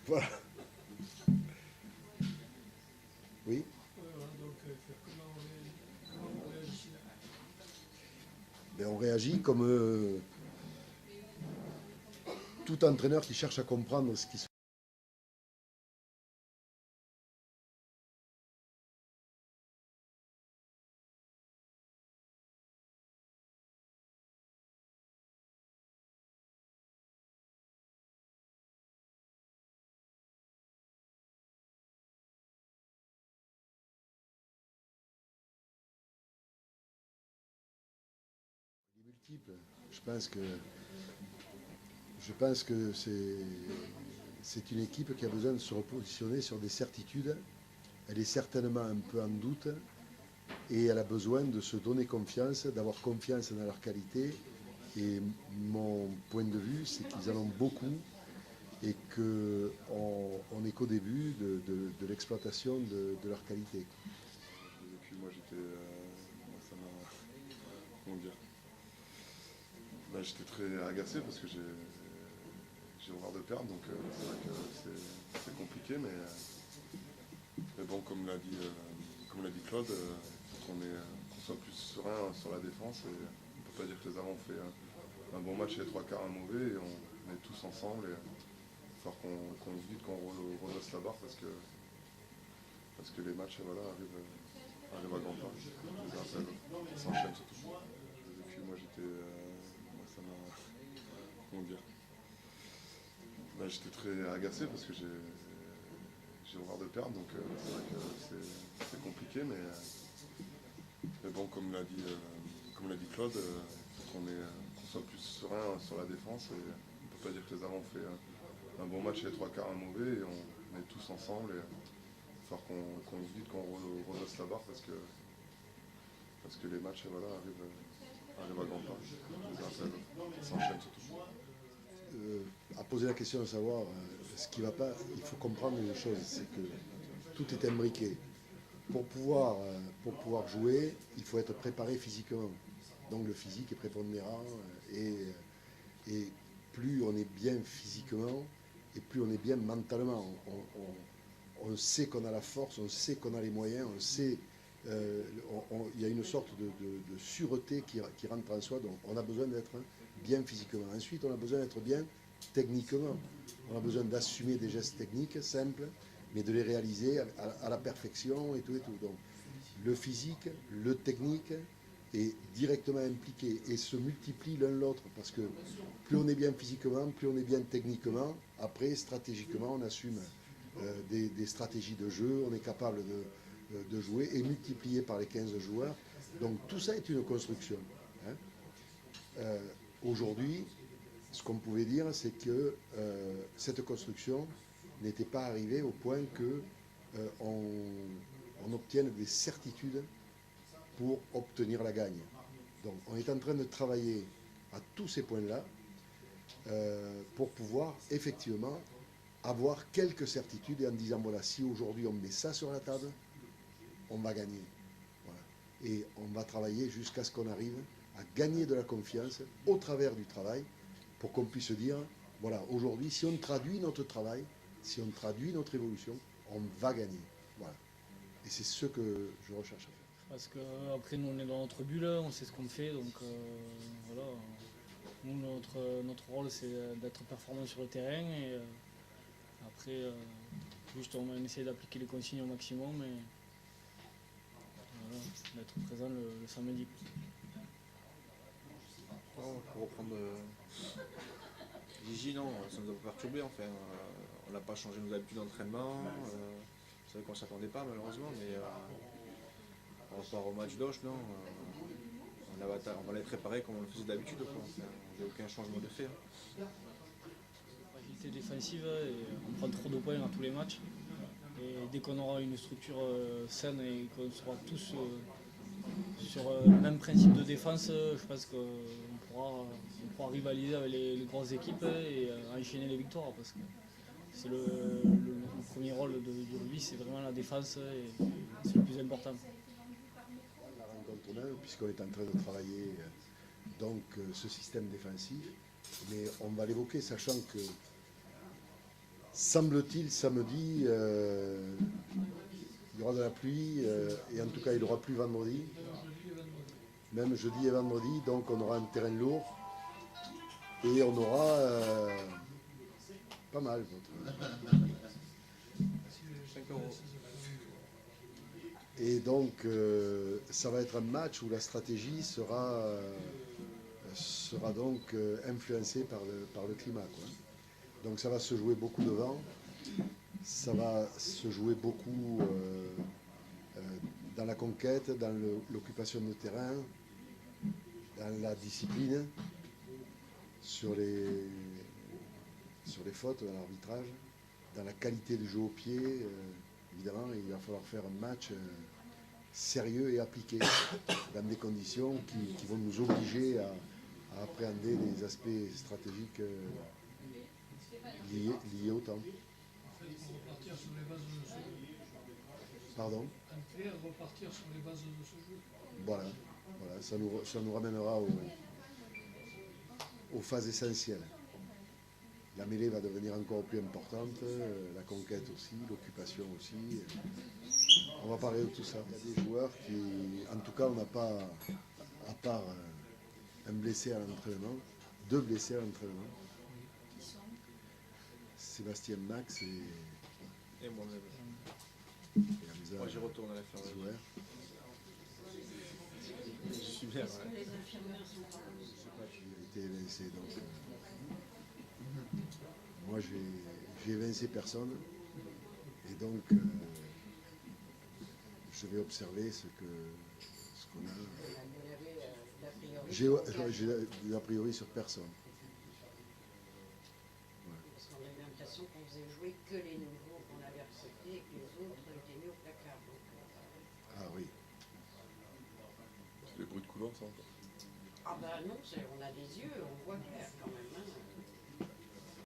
Voilà. Oui. Comment on réagit là? Ben, on réagit comme tout entraîneur qui cherche à comprendre ce qui se multiple. Je pense que c'est une équipe qui a besoin de se repositionner sur des certitudes. Elle est certainement un peu en doute et elle a besoin de se donner confiance, d'avoir confiance dans leur qualité. Et mon point de vue, c'est qu'ils en ont beaucoup et qu'on n'est qu'au début de l'exploitation de leur qualité. Et puis moi j'étais. Moi, ça m'a. Comment dire. Bah, j'étais très agacé parce que j'ai horreur de perdre, donc c'est vrai que c'est compliqué, mais bon, comme l'a dit Claude, il faut qu'on soit plus serein sur la défense. Et on ne peut pas dire que les avants ont fait un bon match et les trois quarts un mauvais, et on est tous ensemble. Et il va falloir qu'on se vide, qu'on rehausse la barre parce que les matchs voilà, arrivent à grands pas. Les uns après les autres. Ils s'enchaînent surtout. Et puis moi j'étais. Moi, ça m'a. Comment dire. Bah, j'étais très agacé parce que j'ai horreur de perdre, donc c'est vrai que c'est compliqué, mais bon, comme l'a dit Claude, il faut qu'on soit plus serein sur la défense. Et on ne peut pas dire que les avants ont fait un bon match et les trois quarts un mauvais, et on est tous ensemble. Et il va falloir qu'on se dise qu'on rehausse la barre parce que les matchs voilà, arrivent à grands pas. Les uns après les autres. Ils s'enchaînent surtout. À poser la question de savoir ce qui ne va pas, il faut comprendre une chose, c'est que tout est imbriqué. Pour pouvoir jouer, il faut être préparé physiquement. Donc le physique est prépondérant et plus on est bien physiquement et plus on est bien mentalement. On sait qu'on a la force, on sait qu'on a les moyens, on sait. Il y a une sorte de sûreté qui rentre en soi, donc on a besoin d'être bien physiquement. Ensuite, on a besoin d'être bien techniquement. On a besoin d'assumer des gestes techniques simples, mais de les réaliser à la perfection et tout et tout. Donc, le physique, le technique est directement impliqué et se multiplient l'un l'autre parce que plus on est bien physiquement, plus on est bien techniquement, après stratégiquement on assume des stratégies de jeu, on est capable de jouer et multiplié par les 15 joueurs. Donc tout ça est une construction. Hein. Aujourd'hui, ce qu'on pouvait dire, c'est que cette construction n'était pas arrivée au point que on obtienne des certitudes pour obtenir la gagne. Donc on est en train de travailler à tous ces points-là pour pouvoir effectivement avoir quelques certitudes et en disant voilà, si aujourd'hui on met ça sur la table, on va gagner. Voilà. Et on va travailler jusqu'à ce qu'on arrive à gagner de la confiance au travers du travail pour qu'on puisse dire voilà, aujourd'hui, si on traduit notre travail, si on traduit notre évolution, on va gagner. Voilà. Et c'est ce que je recherche à faire. Parce qu'après, nous, on est dans notre bulle, on sait ce qu'on fait, donc voilà. Nous, notre rôle, c'est d'être performant sur le terrain et après, juste on essaie d'appliquer les consignes au maximum et voilà, d'être présent le samedi. Non, pour reprendre Gigi, non, ça nous a pas perturbé. Enfin, on n'a pas changé nos habitudes d'entraînement. C'est vrai qu'on ne s'attendait pas malheureusement, mais par rapport au match d'Auch, non, on va les préparer comme on le faisait d'habitude. Enfin, il n'y a aucun changement de fait. Fragilité défensive et on prend trop de points à tous les matchs. Et dès qu'on aura une structure saine et qu'on sera tous sur le même principe de défense, je pense qu'on pourra rivaliser avec les grosses équipes et enchaîner les victoires parce que c'est le premier rôle du rugby, c'est vraiment la défense et c'est le plus important. La rencontre même, puisqu'on est en train de travailler ce système défensif, mais on va l'évoquer sachant que semble-t-il, samedi, il y aura de la pluie, et en tout cas, il n'y aura plus vendredi. Même jeudi et vendredi, donc on aura un terrain lourd, et on aura pas mal. 5 euros. Et donc, ça va être un match où la stratégie sera donc influencée par le climat, quoi. Donc ça va se jouer beaucoup de vent, ça va se jouer beaucoup dans la conquête, dans l'occupation de terrain, dans la discipline, sur les fautes, dans l'arbitrage, dans la qualité du jeu au pied. Évidemment, il va falloir faire un match sérieux et appliqué, dans des conditions qui vont nous obliger à appréhender les aspects stratégiques liés au temps. Repartir sur les bases de ce jeu. Pardon? Repartir sur les bases de ce jeu. Voilà, ça nous ramènera aux phases essentielles. La mêlée va devenir encore plus importante, la conquête aussi, l'occupation aussi. On va parler de tout ça. Il y a des joueurs qui, en tout cas, on n'a pas, à part un blessé à l'entraînement, 2 blessés à l'entraînement. Sébastien Max et Et moi-même. Hamza Moi, j'y retourne à la ferme. Zouer. Je suis bien, Est-ce ouais. que les infirmières sont en Je sais pas. Qui a été évincé. Donc, moi, j'ai évincé personne. Et donc, je vais observer ce qu'on a. J'ai a priori sur personne. Parce qu'on avait l'impression qu'on faisait jouer que les nouveaux qu'on avait acceptés et que les autres étaient mis au placard. Ah oui. C'est des bruits de couloir, ça encore. Ah ben non, on a des yeux, on voit clair quand même. Hein.